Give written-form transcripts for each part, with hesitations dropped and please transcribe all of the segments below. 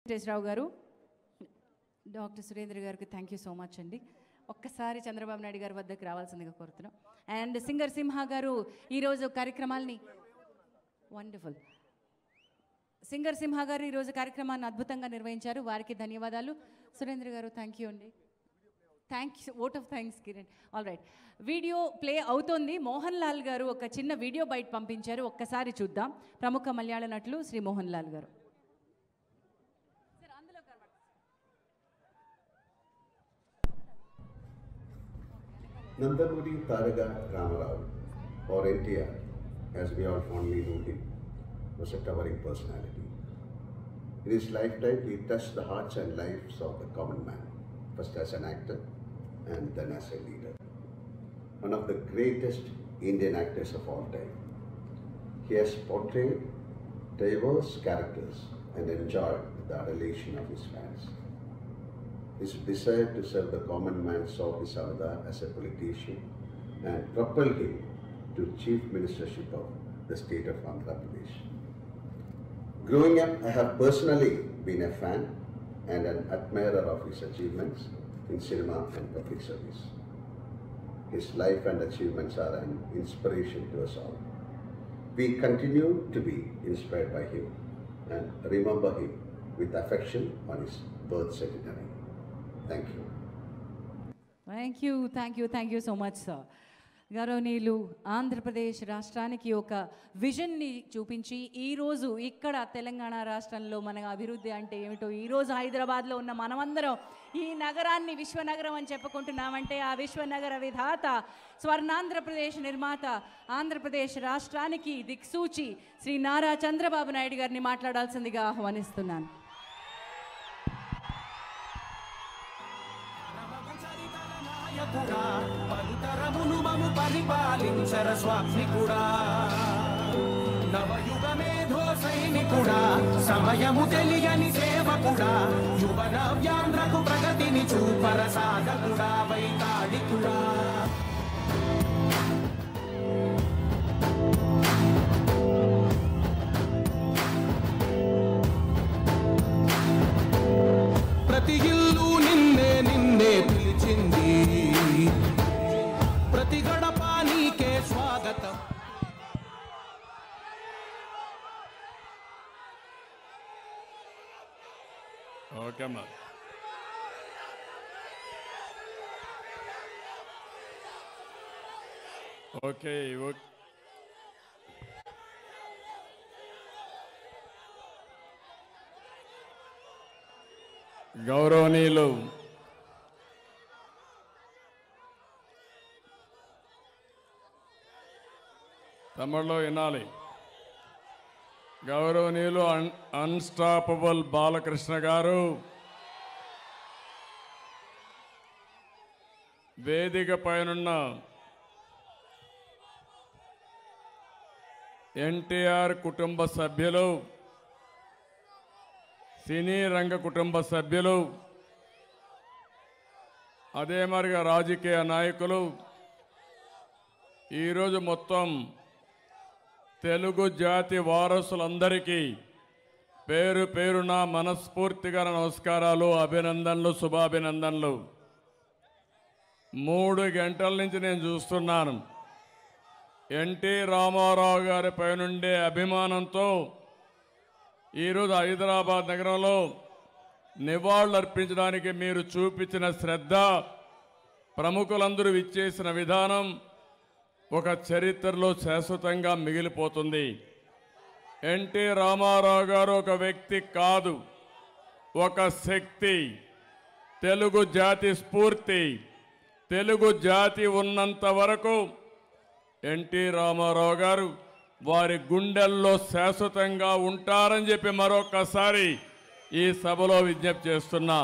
వెంకటేశ్వరరావు గారు, డాక్టర్ సురేంద్ర గారికి thank you so much అండి. ఒక్కసారి చంద్రబాబు నాయుడు గారి వద్దకు రావాల్సిందిగా కోరుతున్నాం. అండ్ సింగర్ సింహ గారు ఈరోజు కార్యక్రమాల్ని వండర్ఫుల్ సింగర్ సింహ గారు ఈరోజు కార్యక్రమాన్ని అద్భుతంగా నిర్వహించారు. వారికి ధన్యవాదాలు. సురేంద్ర గారు థ్యాంక్ యూ అండి. Thanks, vote of thanks Kiran. All right, video play అవుతోంది. మోహన్ లాల్ గారు ఒక చిన్న వీడియో బయట పంపించారు, ఒక్కసారి చూద్దాం. ప్రముఖ మలయాళ నటులు శ్రీ మోహన్ లాల్ గారు. Nandamudi Taraga Ramarao, or NTR, as we all fondly know him, was a towering personality. In his lifetime, he touched the hearts and lives of the common man, first as an actor and then as a leader. One of the greatest Indian actors of all time. He has portrayed diverse characters and enjoyed the adulation of his fans. His desire to serve the common man saw his avatar as a politician and propelled him to Chief Ministership of the state of Andhra Pradesh. Growing up, I have personally been a fan and an admirer of his achievements in cinema and public service. His life and achievements are an inspiration to us all. We continue to be inspired by him and remember him with affection on his birth centenary. Thank you. Thank you so much sir. గౌరవనీయులు, ఆంధ్రప్రదేశ్ రాష్ట్రానికి ఒక విజన్ని చూపించి ఈరోజు ఇక్కడ తెలంగాణ రాష్ట్రంలో మన అభివృద్ధి అంటే ఏమిటో ఈరోజు హైదరాబాద్లో ఉన్న మనమందరం ఈ నగరాన్ని విశ్వనగరం అని చెప్పుకుంటున్నామంటే ఆ విశ్వనగర విధాత, స్వర్ణాంధ్రప్రదేశ్ నిర్మాత, ఆంధ్రప్రదేశ్ రాష్ట్రానికి దిక్సూచి శ్రీ నారా చంద్రబాబు నాయుడు గారిని మాట్లాడాల్సిందిగా ఆహ్వానిస్తున్నాను. పలుతరములు మము పరిపాలించర స్వామికుడా, నవయుగమేధో సైనికుడా, సమయము తెలియని సేవకుడా, యువ నవ్యాంధ్రకు ప్రగతిని చూపర సాధకుడా, వైతాళికుడా. ప్రతి ఇల్లు నిన్నే నిన్నే పిలిచింది, ప్రతి గడప నీకే స్వాగతం. ఓకే అమ్మా. ఓకే గౌరవనీయులు తమిళలో వినాలి. గౌరవనీయులు అన్స్టాపబుల్ బాలకృష్ణ గారు వేదిక పైనున్న ఎన్టీఆర్ కుటుంబ సభ్యులు, సినీ రంగ కుటుంబ సభ్యులు, అదే మరిగా రాజకీయ నాయకులు, ఈరోజు మొత్తం తెలుగు జాతి వారసులందరికీ పేరు పేరున మనస్ఫూర్తిగా నమస్కారాలు, అభినందనలు, శుభాభినందనలు. 3 గంటల నుంచి నేను చూస్తున్నాను. ఎన్టీ రామారావు గారి పైనుండే అభిమానంతో ఈరోజు హైదరాబాద్ నగరంలో నివాళులర్పించడానికి మీరు చూపించిన శ్రద్ధ, ప్రముఖులందరూ విచ్చేసిన విధానం ఒక చరిత్రలో శాశ్వతంగా మిగిలిపోతుంది. ఎన్టీ రామారావు గారు ఒక వ్యక్తి కాదు, ఒక శక్తి, తెలుగు జాతి స్ఫూర్తి. తెలుగు జాతి ఉన్నంత వరకు ఎన్టీ రామారావు గారు వారి గుండెల్లో శాశ్వతంగా ఉంటారని చెప్పి మరొకసారి ఈ సభలో విజ్ఞప్తి చేస్తున్నా.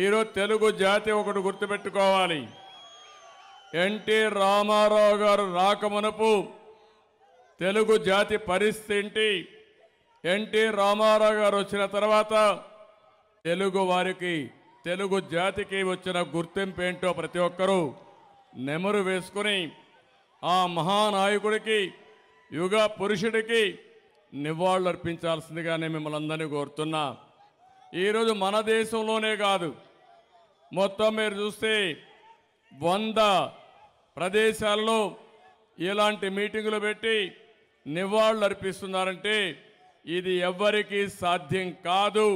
ఈరోజు తెలుగు జాతి ఒకటి గుర్తుపెట్టుకోవాలి. ఎన్టీ రామారావు గారు రాకమునుపు తెలుగు జాతి పరిస్థితి ఏంటి, ఎన్టీ రామారావు గారు వచ్చిన తర్వాత తెలుగు వారికి, తెలుగు జాతికి వచ్చిన గుర్తింపు ఏంటో ప్రతి ఒక్కరూ నెమరు వేసుకుని ఆ మహానాయకుడికి, యుగ పురుషుడికి నివాళులర్పించాల్సిందిగా నేను మిమ్మల్ని అందరినీ కోరుతున్నా. ఈరోజు మన దేశంలోనే కాదు, మొత్తం మీరు చూస్తే 100 ప్రదేశాల్లో ఇలాంటి మీటింగులు పెట్టి నివాళులు అర్పిస్తున్నారంటే ఇది ఎవ్వరికీ సాధ్యం కాదు.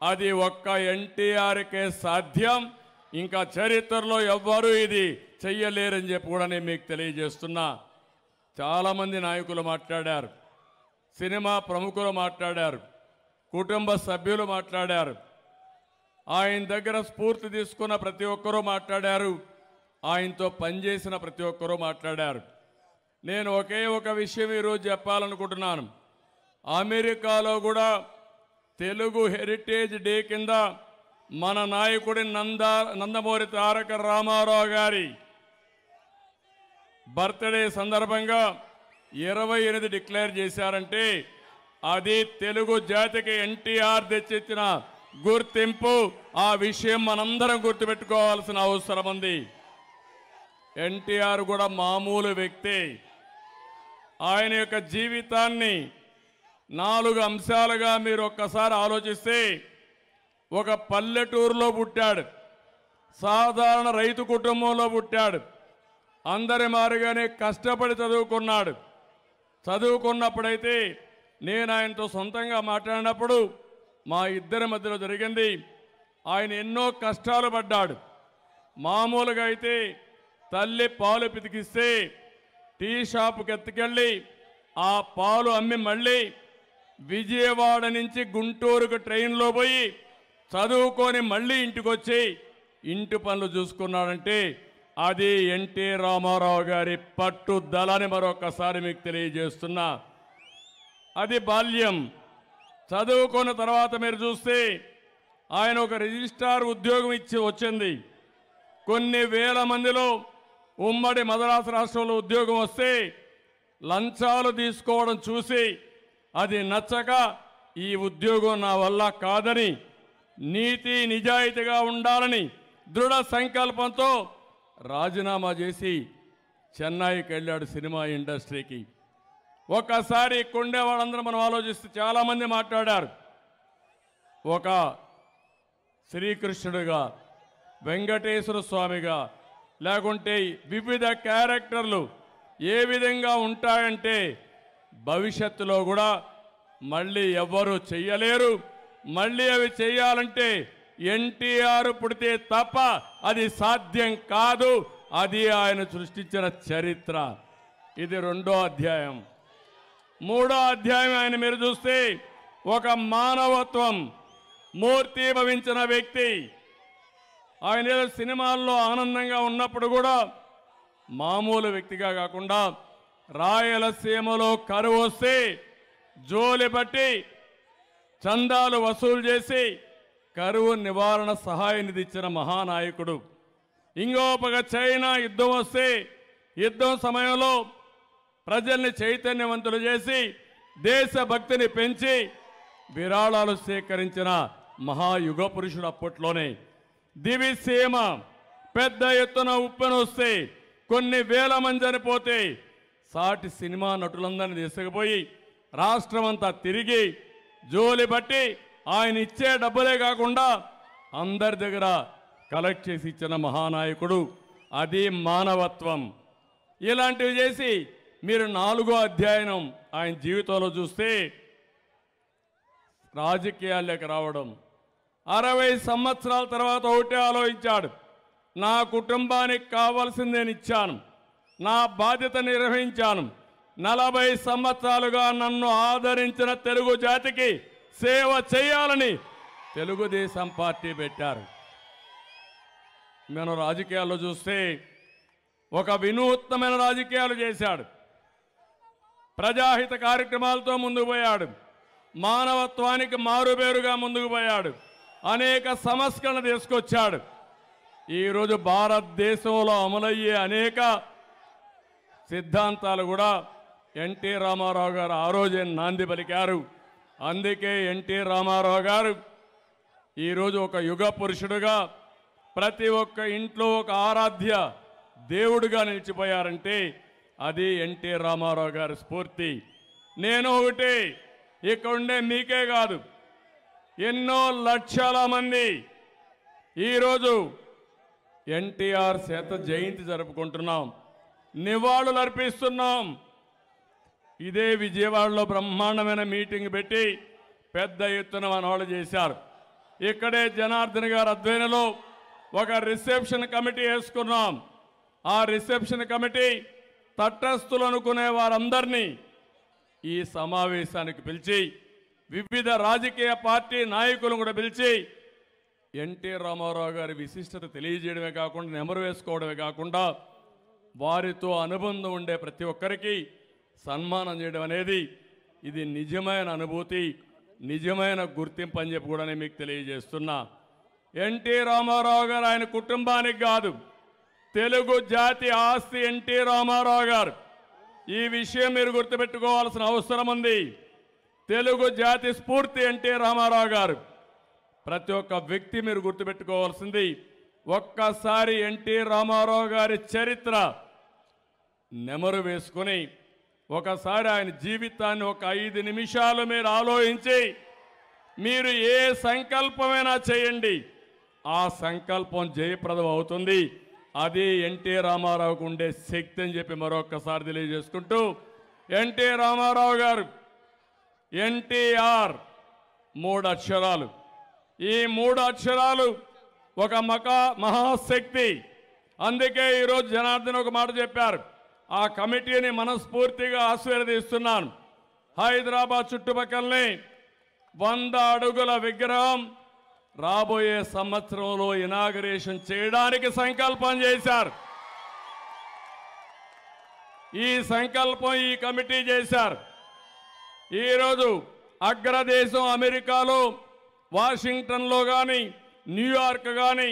అది ఒక్క ఎన్టీఆర్కే సాధ్యం. ఇంకా చరిత్రలో ఎవ్వరూ ఇది చెయ్యలేరని చెప్పి కూడా నేను మీకు తెలియజేస్తున్నా. చాలామంది నాయకులు మాట్లాడారు, సినిమా ప్రముఖులు మాట్లాడారు, కుటుంబ సభ్యులు మాట్లాడారు, ఆయన దగ్గర స్ఫూర్తి తీసుకున్న ప్రతి ఒక్కరూ మాట్లాడారు, ఆయనతో పనిచేసిన ప్రతి ఒక్కరూ మాట్లాడారు. నేను ఒకే ఒక విషయం ఈరోజు చెప్పాలనుకుంటున్నాను. అమెరికాలో కూడా తెలుగు హెరిటేజ్ డే కింద మన నాయకుడి నందమూరి తారక రామారావు గారి బర్త్డే సందర్భంగా 28 డిక్లేర్ చేశారంటే అది తెలుగు జాతికి ఎన్టీఆర్ తెచ్చిచ్చిన గుర్తింపు. ఆ విషయం మనందరం గుర్తుపెట్టుకోవాల్సిన అవసరం ఉంది. ఎన్టీఆర్ కూడా మామూలు వ్యక్తి. ఆయన యొక్క జీవితాన్ని 4 అంశాలుగా మీరు ఒక్కసారి ఆలోచిస్తే, ఒక పల్లెటూరులో పుట్టాడు, సాధారణ రైతు కుటుంబంలో పుట్టాడు, అందరి మాదిరిగానే కష్టపడి చదువుకున్నాడు. చదువుకున్నప్పుడైతే నేను ఆయనతో సొంతంగా మాట్లాడినప్పుడు మా ఇద్దరి మధ్యలో జరిగింది, ఆయన ఎన్నో కష్టాలు పడ్డాడు. మామూలుగా అయితే తల్లి పాలు పితికిస్తే టీ షాపుకి ఎత్తుకెళ్ళి ఆ పాలు అమ్మి మళ్ళీ విజయవాడ నుంచి గుంటూరుకు ట్రైన్లో పోయి చదువుకొని మళ్ళీ ఇంటికి వచ్చి ఇంటి పనులు చూసుకున్నాడంటే అది ఎన్టీ రామారావు గారి పట్టుదలని మరొకసారి మీకు తెలియజేస్తున్నా. అది బాల్యం. చదువుకున్న తర్వాత మీరు చూస్తే ఆయన ఒక రిజిస్ట్రార్ ఉద్యోగం ఇచ్చి వచ్చింది. కొన్ని వేల మందిలో ఉమ్మడి మద్రాసు రాష్ట్రంలో ఉద్యోగం వస్తే లంచాలు తీసుకోవడం చూసి అది నచ్చక ఈ ఉద్యోగం నా వల్ల కాదని, నీతి నిజాయితీగా ఉండాలని దృఢ సంకల్పంతో రాజీనామా చేసి చెన్నైకి వెళ్ళాడు సినిమా ఇండస్ట్రీకి. ఒక్కసారి కొండే వాళ్ళందరూ మనం ఆలోచిస్తే చాలామంది మాట్లాడారు. ఒక శ్రీకృష్ణుడిగా, వెంకటేశ్వర స్వామిగా, లేకుంటే వివిధ క్యారెక్టర్లు ఏ విధంగా ఉంటాయంటే భవిష్యత్తులో కూడా మళ్ళీ ఎవ్వరూ చెయ్యలేరు. మళ్ళీ అవి చేయాలంటే ఎన్టీఆర్ పుడితే తప్ప అది సాధ్యం కాదు. అది ఆయన సృష్టించిన చరిత్ర. ఇది 2వ అధ్యాయం. 3వ అధ్యాయం ఆయన మీరు చూస్తే ఒక మానవత్వం మూర్తి భవించిన వ్యక్తి. ఆయన ఏదో సినిమాల్లో ఆనందంగా ఉన్నప్పుడు కూడా మామూలు వ్యక్తిగా కాకుండా రాయలసీమలో కరువు వస్తే జోలి పట్టి చందాలు వసూలు చేసి కరువు నివారణ సహాయ నిధి ఇచ్చిన మహానాయకుడు. ఇంకో పక్క చైనా యుద్ధం వస్తే యుద్ధం సమయంలో ప్రజల్ని చైతన్యవంతులు చేసి దేశభక్తిని పెంచి విరాళాలు సేకరించిన మహాయుగ పురుషుడు అప్పట్లోనే. దివిసీమ పెద్ద ఎత్తున ఉప్పెన వస్తే కొన్ని వేల మంది చనిపోతే సాటి సినిమా నటులందరినీ తీసుకుపోయి రాష్ట్రమంతా తిరిగి జోలి బట్టి ఆయన ఇచ్చే డబ్బులే కాకుండా అందరి దగ్గర కలెక్ట్ చేసి ఇచ్చిన మహానాయకుడు. అది మానవత్వం. ఇలాంటివి చేసి మీరు 4వ అధ్యాయం ఆయన జీవితంలో చూస్తే రాజకీయాల్లోకి రావడం. 60 సంవత్సరాల తర్వాత ఒకటే ఆలోచించాడు, నా కుటుంబానికి కావాల్సింది నేను ఇచ్చాను, నా బాధ్యత నిర్వహించాను, 40 సంవత్సరాలుగా నన్ను ఆదరించిన తెలుగు జాతికి సేవ చేయాలని తెలుగుదేశం పార్టీ పెట్టారు. మనం రాజకీయాల్లో చూస్తే ఒక వినూత్నమైన రాజకీయాలు చేశాడు. ప్రజాహిత కార్యక్రమాలతో ముందుకు పోయాడు. మానవత్వానికి మారుపేరుగా ముందుకు పోయాడు. అనేక సంస్కరణలు తీసుకొచ్చాడు. ఈరోజు భారతదేశంలో అమలయ్యే అనేక సిద్ధాంతాలు కూడా ఎన్టీ రామారావు గారు ఆ రోజే నాంది పలికారు. అందుకే ఎన్టీ రామారావు గారు ఈరోజు ఒక యుగ పురుషుడుగా ప్రతి ఒక్క ఇంట్లో ఒక ఆరాధ్య దేవుడిగా నిలిచిపోయారంటే అది ఎన్టీ రామారావు గారి స్ఫూర్తి. నేను ఒకటి ఇక్కడ ఉండే మీకే కాదు, ఎన్నో లక్షల మంది ఈరోజు ఎన్టీఆర్ శత జయంతి జరుపుకుంటున్నాం, నివాళులు అర్పిస్తున్నాం. ఇదే విజయవాడలో బ్రహ్మాండమైన మీటింగ్ పెట్టి పెద్ద ఎత్తున మనవాళ్ళు చేశారు. ఇక్కడే జనార్దన్ గారి ఆధ్వర్యంలో ఒక రిసెప్షన్ కమిటీ వేసుకున్నాం. ఆ రిసెప్షన్ కమిటీ తటస్థులు అనుకునే వారందరినీ ఈ సమావేశానికి పిలిచి వివిధ రాజకీయ పార్టీ నాయకులను కూడా పిలిచి ఎన్టీ రామారావు గారి విశిష్టత తెలియజేయడమే కాకుండా నెమరు వేసుకోవడమే కాకుండా వారితో అనుబంధం ఉండే ప్రతి ఒక్కరికి సన్మానం చేయడం అనేది ఇది నిజమైన అనుభూతి, నిజమైన గుర్తింపు అని చెప్పి కూడా నేను మీకు తెలియజేస్తున్నా. ఎన్టీ రామారావు గారు ఆయన కుటుంబానికి కాదు, తెలుగు జాతి ఆస్తి ఎన్టీ రామారావు గారు. ఈ విషయం మీరు గుర్తుపెట్టుకోవాల్సిన అవసరం ఉంది. తెలుగు జాతి స్ఫూర్తి ఎన్టీ రామారావు గారు. ప్రతి ఒక్క వ్యక్తి మీరు గుర్తుపెట్టుకోవాల్సింది, ఒక్కసారి ఎన్టీ రామారావు గారి చరిత్ర నెమరు వేసుకుని ఒకసారి ఆయన జీవితాన్ని ఒక 5 నిమిషాలు మీరు ఆలోచించి మీరు ఏ సంకల్పమైనా చేయండి, ఆ సంకల్పం జయప్రదం అవుతుంది. అది ఎన్టీ రామారావుకు ఉండే శక్తి అని చెప్పి మరొక్కసారి తెలియజేసుకుంటూ, ఎన్టీ రామారావు గారు ఎన్టీఆర్ 3 అక్షరాలు. ఈ 3 అక్షరాలు ఒక మహాశక్తి. అందుకే ఈరోజు జనార్దన్ ఒక మాట చెప్పారు, ఆ కమిటీని మనస్ఫూర్తిగా ఆశీర్వదిస్తున్నాను. హైదరాబాద్ చుట్టుపక్కలనే 100 అడుగుల విగ్రహం రాబోయే సంవత్సరంలో ఇనాగరేషన్ చేయడానికి సంకల్పం చేశారు. ఈ సంకల్పం ఈ కమిటీ చేశారు. ఈరోజు అగ్రదేశం అమెరికాలో వాషింగ్టన్లో కానీ న్యూయార్క్ కానీ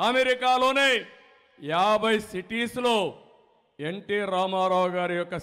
అమెరికాలోనే 50 సిటీస్లో ఎన్టీ రామారావు గారి యొక్క